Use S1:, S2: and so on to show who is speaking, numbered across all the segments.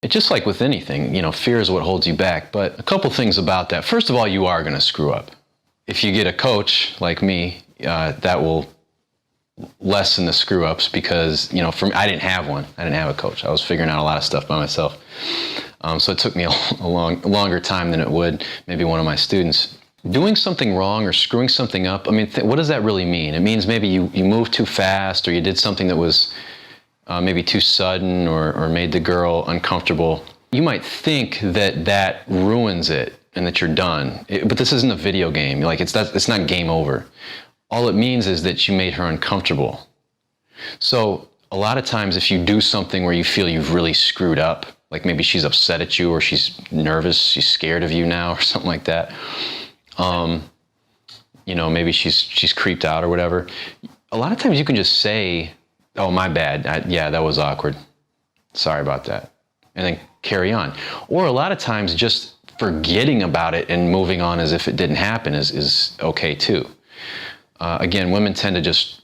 S1: It's just like with anything, fear is what holds you back. But a couple things about that. First of all, you are going to screw up. If you get a coach like me, that will lessen the screw ups because, for me, I didn't have one. I didn't have a coach. I was figuring out a lot of stuff by myself. So it took me a longer time than it would maybe one of my students. Doing something wrong or screwing something up, what does that really mean? It means maybe you moved too fast, or you did something that was maybe too sudden, or made the girl uncomfortable. You might think that ruins it and that you're done. But this isn't a video game. It's not game over. All it means is that you made her uncomfortable. So a lot of times if you do something where you feel you've really screwed up, like maybe she's upset at you, or she's nervous, she's scared of you now, or something like that. Maybe she's creeped out or whatever. A lot of times you can just say, "Oh, my bad. Yeah, that was awkward. Sorry about that." And then carry on. Or a lot of times just forgetting about it and moving on as if it didn't happen is okay too. Again, women tend to just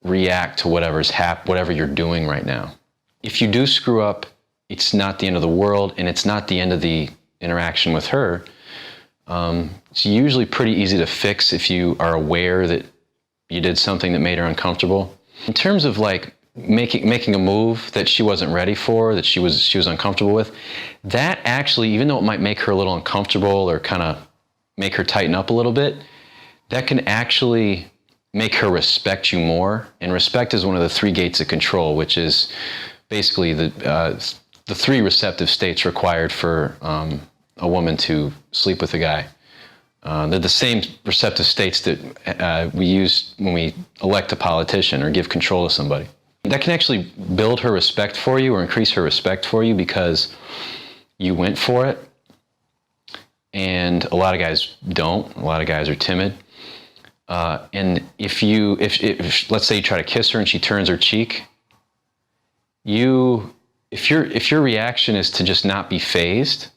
S1: react to whatever you're doing right now. If you do screw up, it's not the end of the world, and it's not the end of the interaction with her. It's usually pretty easy to fix if you are aware that you did something that made her uncomfortable. In terms of making a move that she wasn't ready for, that she was uncomfortable with, that actually, even though it might make her a little uncomfortable or kind of make her tighten up a little bit, that can actually make her respect you more. And respect is one of the 3 gates of control, which is basically the 3 receptive states required for a woman to sleep with a guy. They're the same receptive states that we use when we elect a politician or give control to somebody. That can actually build her respect for you or increase her respect for you because you went for it. And a lot of guys don't. A lot of guys are timid. And if let's say you try to kiss her and she turns her cheek, if your reaction is to just not be fazed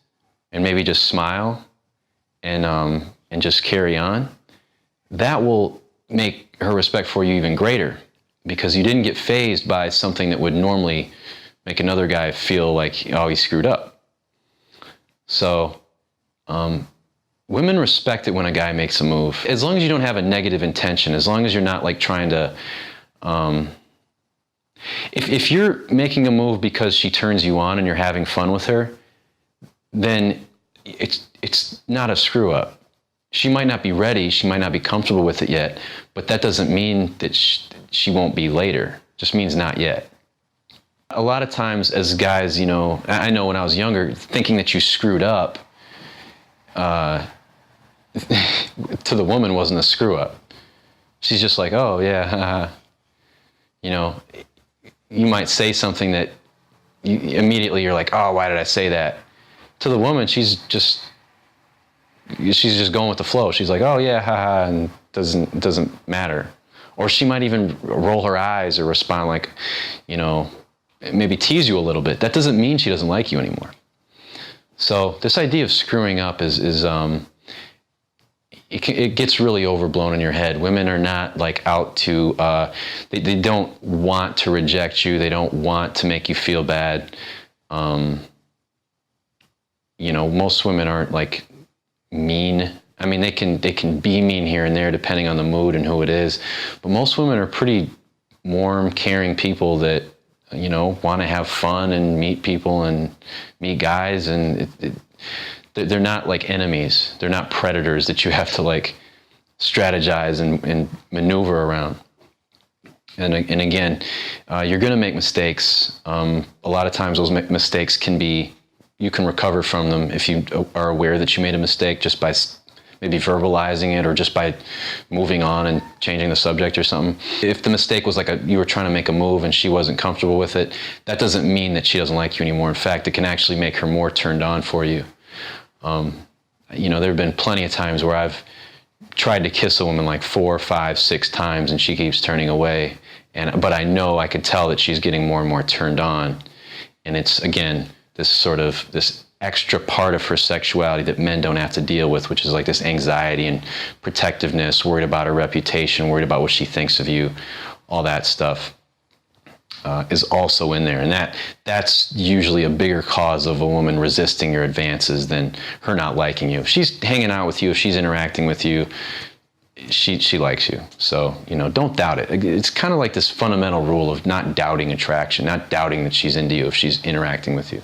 S1: and maybe just smile and just carry on, that will make her respect for you even greater because you didn't get fazed by something that would normally make another guy feel like, oh, he screwed up. So women respect it when a guy makes a move. As long as you don't have a negative intention, as long as you're not trying to, if you're making a move because she turns you on and you're having fun with her, then it's not a screw up. She might not be ready, she might not be comfortable with it yet, but that doesn't mean that she won't be later. It just means not yet. A lot of times as guys, I know when I was younger, thinking that you screwed up to the woman wasn't a screw up. She's just like, oh yeah, you might say something that immediately you're like, oh, why did I say that? To the woman, she's just going with the flow. She's like, oh yeah, haha, and it doesn't matter. Or she might even roll her eyes or respond like, maybe tease you a little bit. That doesn't mean she doesn't like you anymore. So this idea of screwing up is it gets really overblown in your head. Women are not out to, they don't want to reject you. They don't want to make you feel bad. Most women aren't mean. They can be mean here and there depending on the mood and who it is. But most women are pretty warm, caring people that, want to have fun and meet people and meet guys. And they're not enemies. They're not predators that you have to strategize and maneuver around. And again, you're going to make mistakes. A lot of times those mistakes you can recover from them if you are aware that you made a mistake just by maybe verbalizing it or just by moving on and changing the subject or something. If the mistake was you were trying to make a move and she wasn't comfortable with it, that doesn't mean that she doesn't like you anymore. In fact, it can actually make her more turned on for you. There have been plenty of times where I've tried to kiss a woman 4, 5, 6 times and she keeps turning away. But I can tell that she's getting more and more turned on. And it's, again, this extra part of her sexuality that men don't have to deal with, which is this anxiety and protectiveness, worried about her reputation, worried about what she thinks of you, all that stuff. is also in there, and that's usually a bigger cause of a woman resisting your advances than her not liking you. If she's hanging out with you, if she's interacting with you, she likes you. So, don't doubt it. It's kind of like this fundamental rule of not doubting attraction, not doubting that she's into you if she's interacting with you.